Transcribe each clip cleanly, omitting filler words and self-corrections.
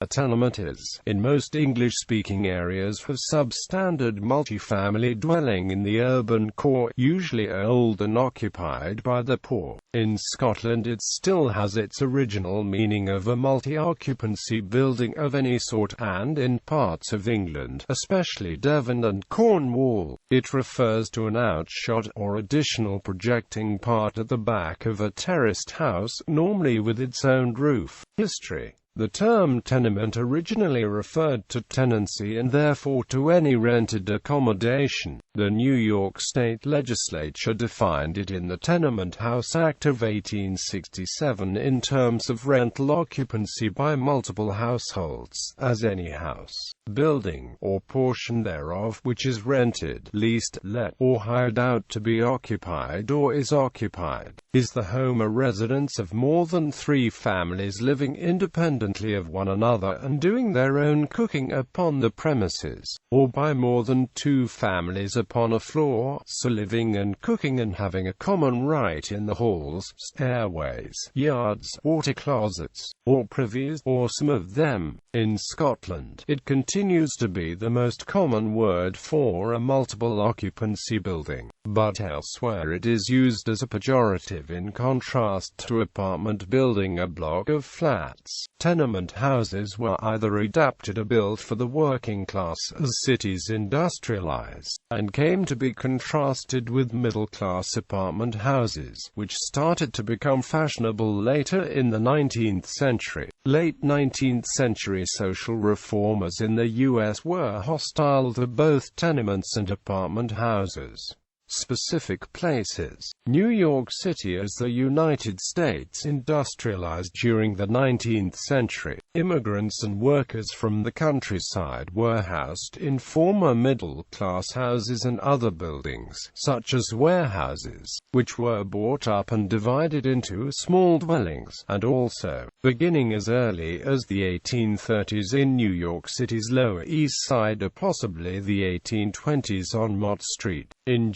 A tenement is, in most English-speaking areas, a substandard multifamily dwelling in the urban core, usually old and occupied by the poor. In Scotland it still has its original meaning of a multi-occupancy building of any sort, and in parts of England, especially Devon and Cornwall, it refers to an outshot, or additional projecting part at the back of a terraced house, normally with its own roof. History. The term tenement originally referred to tenancy and therefore to any rented accommodation. The New York State Legislature defined it in the Tenement House Act of 1867 in terms of rental occupancy by multiple households, as any house, building, or portion thereof which is rented, leased, let, or hired out to be occupied or is occupied, is the home or residence of more than 3 families living independently of one another and doing their own cooking upon the premises, or by more than 2 families upon a floor, so living and cooking and having a common right in the halls, stairways, yards, water closets, or privies, or some of them. In Scotland, it continues to be the most common word for a multiple occupancy building, but elsewhere it is used as a pejorative in contrast to apartment building, a block of flats. Tenement houses were either adapted or built for the working class as cities industrialized, and came to be contrasted with middle-class apartment houses, which started to become fashionable later in the 19th century. Late 19th century social reformers in the U.S. were hostile to both tenements and apartment houses. Specific places. New York City. As the United States industrialized during the 19th century, immigrants and workers from the countryside were housed in former middle-class houses and other buildings, such as warehouses, which were bought up and divided into small dwellings, and also, beginning as early as the 1830s in New York City's Lower East Side or possibly the 1820s on Mott Street, in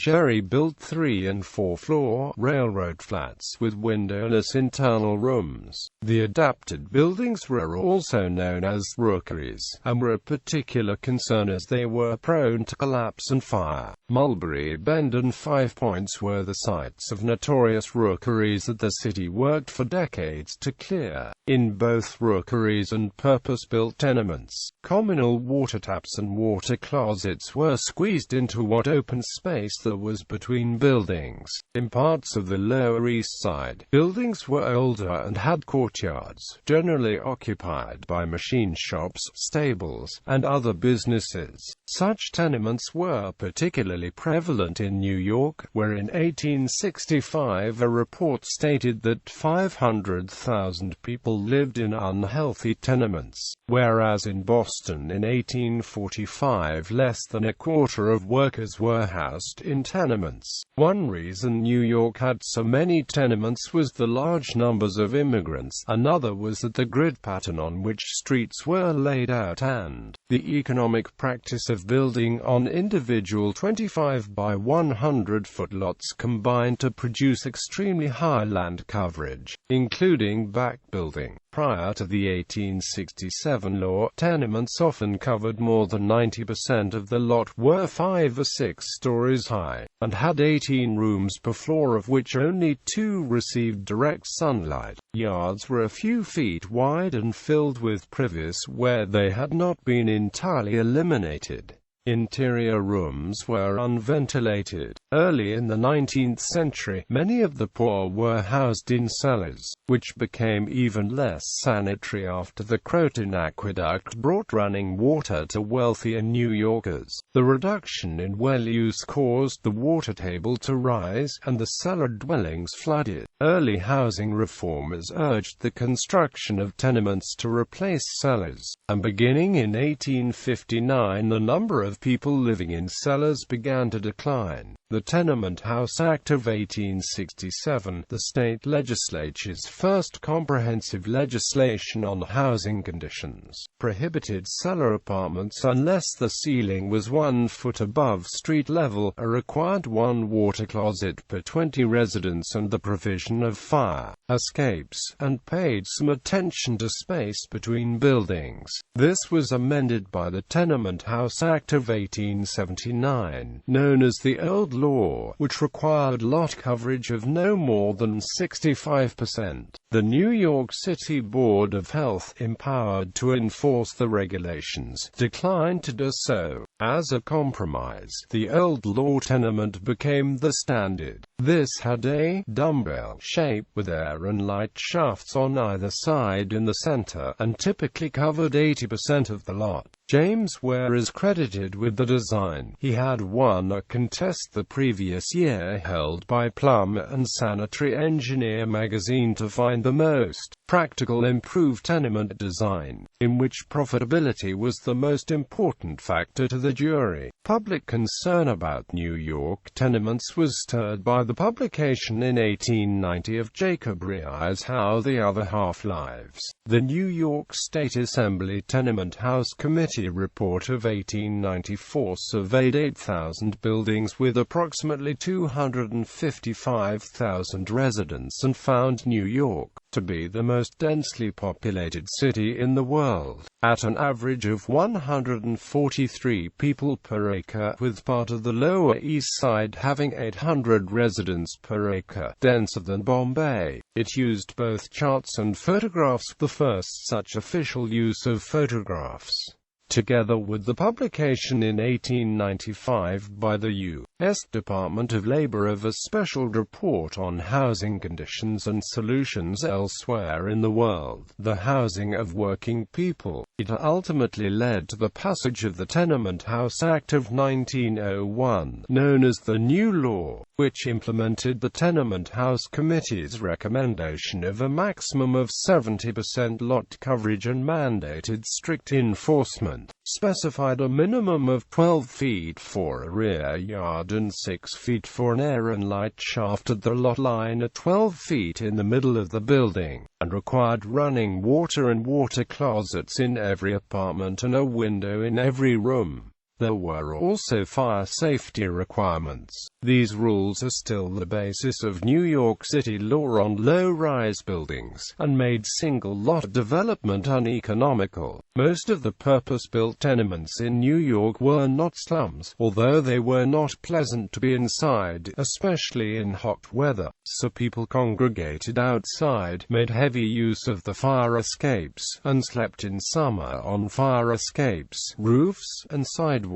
built 3- and 4-floor railroad flats with windowless internal rooms. The adapted buildings were also known as rookeries, and were a particular concern as they were prone to collapse and fire. Mulberry Bend and 5 Points were the sites of notorious rookeries that the city worked for decades to clear. In both rookeries and purpose-built tenements, communal water taps and water closets were squeezed into what open space there was between buildings. In parts of the Lower East Side, buildings were older and had courtyards, generally occupied by machine shops, stables, and other businesses. Such tenements were particularly prevalent in New York, where in 1865 a report stated that 500,000 people lived in unhealthy tenements, whereas in Boston in 1845 less than a quarter of workers were housed in tenements. One reason New York had so many tenements was the large numbers of immigrants. Another was that the grid pattern on which streets were laid out and the economic practice of building on individual 25 by 100 foot lots combined to produce extremely high land coverage, including back building. Prior to the 1867 law, tenements often covered more than 90% of the lot, were 5 or 6 stories high, and had 18 rooms per floor, of which only 2 received direct sunlight. Yards were a few feet wide and filled with privies where they had not been entirely eliminated. Interior rooms were unventilated. Early in the 19th century, many of the poor were housed in cellars, which became even less sanitary after the Croton Aqueduct brought running water to wealthier New Yorkers. The reduction in well use caused the water table to rise, and the cellar dwellings flooded. Early housing reformers urged the construction of tenements to replace cellars, and beginning in 1859 the number of people living in cellars began to decline. The Tenement House Act of 1867, the state legislature's first comprehensive legislation on housing conditions, prohibited cellar apartments unless the ceiling was 1 foot above street level, a required 1 water closet per 20 residents, and the provision of fire escapes, and paid some attention to space between buildings. This was amended by the Tenement House Act of 1879, known as the Old Law, which required lot coverage of no more than 65%. The New York City Board of Health, empowered to enforce the regulations, declined to do so. As a compromise, the Old Law tenement became the standard. This had a dumbbell shape with air and light shafts on either side in the center, and typically covered 80% of the lot. James Ware is credited with the design. He had won a contest the previous year held by Plumber and Sanitary Engineer magazine to find the most practical improved tenement design, in which profitability was the most important factor to the jury. Public concern about New York tenements was stirred by the publication in 1890 of Jacob Ree's How the Other Half Lives. The New York State Assembly Tenement House Committee report of 1894 surveyed 8,000 buildings with approximately 255,000 residents and found New York to be the most densely populated city in the world, at an average of 143 people per acre, with part of the Lower East Side having 800 residents per acre, denser than Bombay. It used both charts and photographs, the first such official use of photographs, together with the publication in 1895 by the U.S. Department of Labor of a special report on housing conditions and solutions elsewhere in the world, the housing of working people. It ultimately led to the passage of the Tenement House Act of 1901, known as the New Law, which implemented the Tenement House Committee's recommendation of a maximum of 70% lot coverage and mandated strict enforcement, specified a minimum of 12 feet for a rear yard and 6 feet for an air and light shaft at the lot line at 12 feet in the middle of the building, and required running water and water closets in every apartment and a window in every room. There were also fire safety requirements. These rules are still the basis of New York City law on low-rise buildings, and made single-lot development uneconomical. Most of the purpose-built tenements in New York were not slums, although they were not pleasant to be inside, especially in hot weather, so people congregated outside, made heavy use of the fire escapes, and slept in summer on fire escapes, roofs, and sidewalks.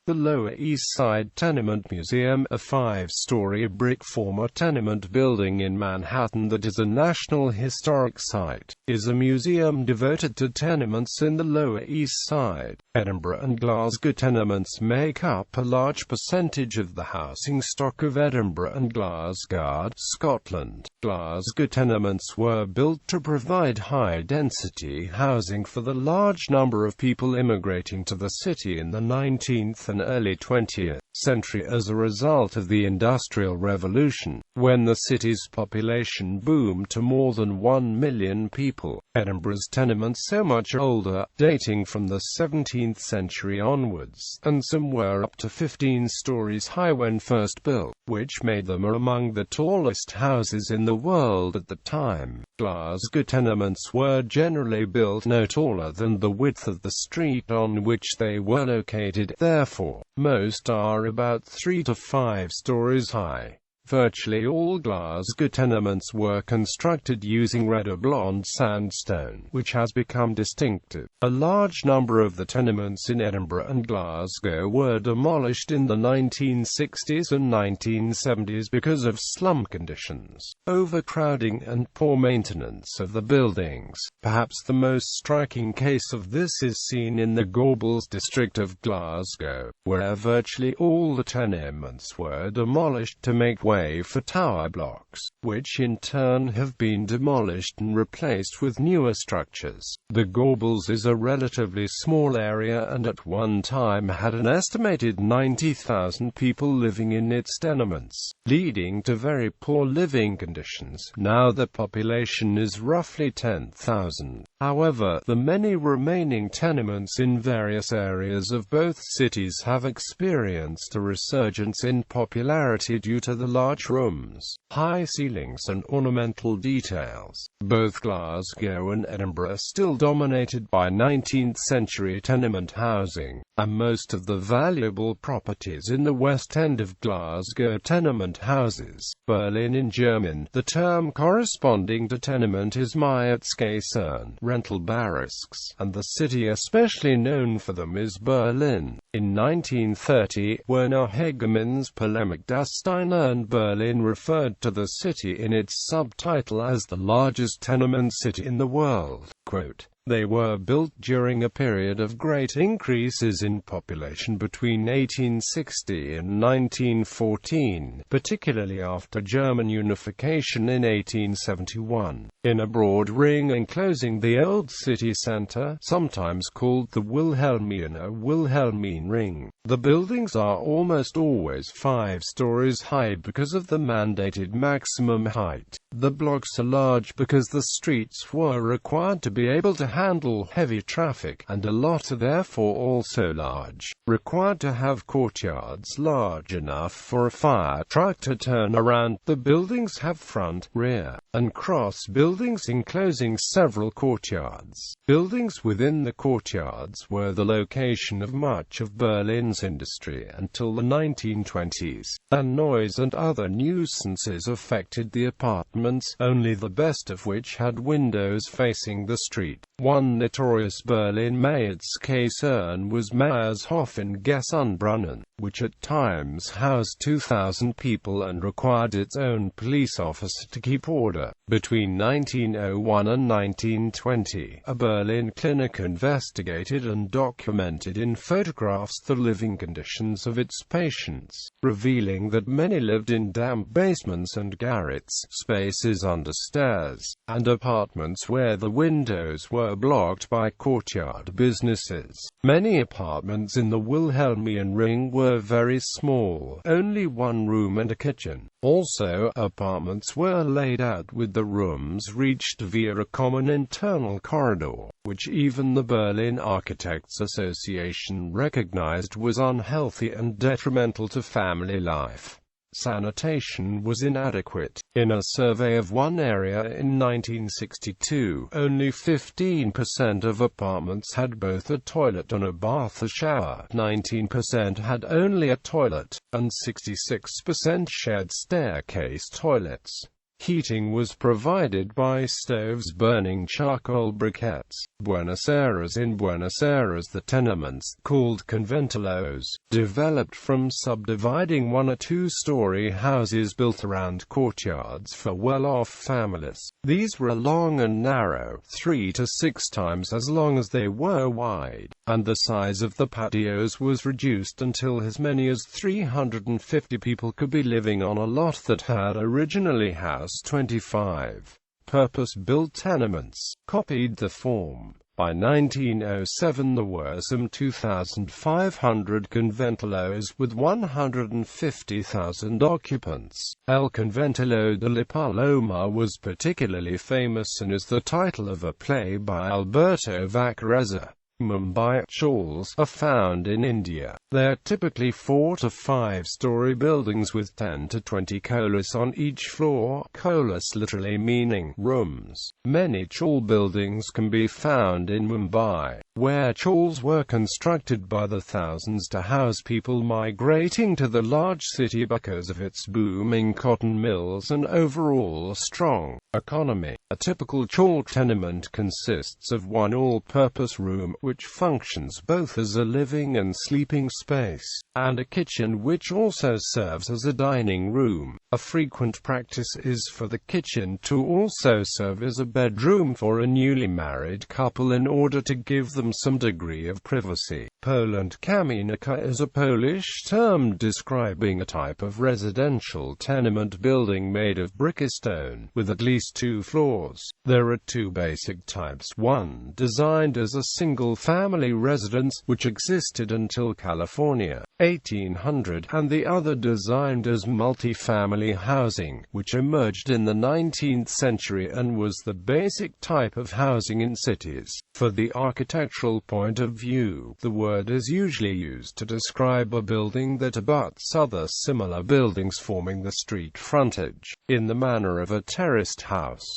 The Lower East Side Tenement Museum, a 5-story brick former tenement building in Manhattan that is a National Historic Site, is a museum devoted to tenements in the Lower East Side. Edinburgh and Glasgow tenements make up a large percentage of the housing stock of Edinburgh and Glasgow, Scotland. Glasgow tenements were built to provide high-density housing for the large number of people immigrating to the city in the 19th and early 20th century as a result of the Industrial Revolution, when the city's population boomed to more than 1 million people. Edinburgh's tenements so much older, dating from the 17th century onwards, and some were up to 15 stories high when first built, which made them among the tallest houses in the world at the time. Glasgow tenements were generally built no taller than the width of the street on which they were located, therefore, most are about 3 to 5 stories high. Virtually all Glasgow tenements were constructed using red or blonde sandstone, which has become distinctive. A large number of the tenements in Edinburgh and Glasgow were demolished in the 1960s and 1970s because of slum conditions, overcrowding and poor maintenance of the buildings. Perhaps the most striking case of this is seen in the Gorbals district of Glasgow, where virtually all the tenements were demolished to make way for tower blocks, which in turn have been demolished and replaced with newer structures. The Gorbals is a relatively small area and at one time had an estimated 90,000 people living in its tenements, leading to very poor living conditions. Now the population is roughly 10,000. However, the many remaining tenements in various areas of both cities have experienced a resurgence in popularity due to the large large rooms, high ceilings and ornamental details. Both Glasgow and Edinburgh are still dominated by 19th-century tenement housing, and most of the valuable properties in the West End of Glasgow are tenement houses. Berlin in German. The term corresponding to tenement is Mietskasernen, rental barracks, and the city especially known for them is Berlin. In 1930, Werner Hegemann's polemic Das Steinerne Berlin referred to the city in its subtitle as the largest tenement city in the world. Quote, "They were built during a period of great increases in population between 1860 and 1914, particularly after German unification in 1871. In a broad ring enclosing the old city centre, sometimes called the Wilhelmian or Wilhelmine Ring. The buildings are almost always 5 stories high because of the mandated maximum height. The blocks are large because the streets were required to be able to handle heavy traffic, and a lot are therefore also large, required to have courtyards large enough for a fire truck to turn around. The buildings have front, rear, and cross buildings enclosing several courtyards. Buildings within the courtyards were the location of much of Berlin's industry until the 1920s, and noise and other nuisances affected the apartments, only the best of which had windows facing the street. One notorious Berlin Mietskaserne was Meyershof in Gesundbrunnen, which at times housed 2,000 people and required its own police officer to keep order. Between 1901 and 1920, a Berlin clinic investigated and documented in photographs the living conditions of its patients, revealing that many lived in damp basements and garrets, spaces under stairs, and apartments where the windows were blocked by courtyard businesses. Many apartments in the Wilhelmian Ring were very small, only one room and a kitchen. Also, apartments were laid out with the rooms reached via a common internal corridor, which even the Berlin Architects Association recognized was unhealthy and detrimental to family life. Sanitation was inadequate. In a survey of one area in 1962, only 15% of apartments had both a toilet and a bath or shower, 19% had only a toilet, and 66% shared staircase toilets. Heating was provided by stoves burning charcoal briquettes. Buenos Aires. In Buenos Aires, the tenements, called conventillos, developed from subdividing 1- or 2-story houses built around courtyards for well-off families. These were long and narrow, 3 to 6 times as long as they were wide, and the size of the patios was reduced until as many as 350 people could be living on a lot that had originally housed 25. Purpose-built tenements copied the form. By 1907 there were some 2,500 conventillos with 150,000 occupants. El Conventillo de la Paloma was particularly famous and is the title of a play by Alberto Vaccarezza. Mumbai chawls are found in India. They are typically 4 to 5-story buildings with 10 to 20 colas on each floor, colas literally meaning rooms. Many chawl buildings can be found in Mumbai, where chawls were constructed by the thousands to house people migrating to the large city because of its booming cotton mills and overall strong economy. A typical chawl tenement consists of one all-purpose room, which functions both as a living and sleeping space, and a kitchen which also serves as a dining room. A frequent practice is for the kitchen to also serve as a bedroom for a newly married couple in order to give them some degree of privacy. Poland kamienica is a Polish term describing a type of residential tenement building made of brick or stone, with at least 2 floors. floors. There are two basic types, one designed as a single-family residence, which existed until California, 1800, and the other designed as multi-family housing, which emerged in the 19th century and was the basic type of housing in cities. For the architectural point of view, the word is usually used to describe a building that abuts other similar buildings forming the street frontage, in the manner of a terraced house.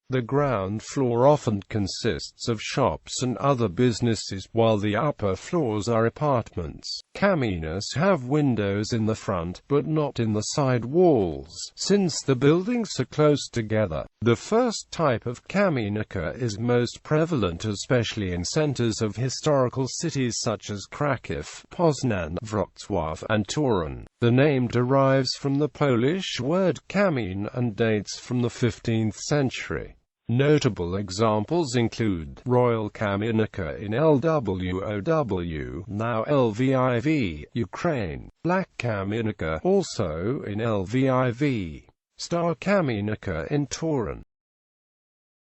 The ground floor often consists of shops and other businesses, while the upper floors are apartments. Caminas have windows in the front, but not in the side walls, since the buildings are close together. The first type of caminica is most prevalent, especially in centers of historical cities such as Kraków, Poznan, Wrocław, and Torun. The name derives from the Polish word kamin and dates from the 15th century. Notable examples include Royal Kamienka in LWOW, now Lviv, Ukraine; Black Kamienka, also in Lviv; Star Kamienka in Torun.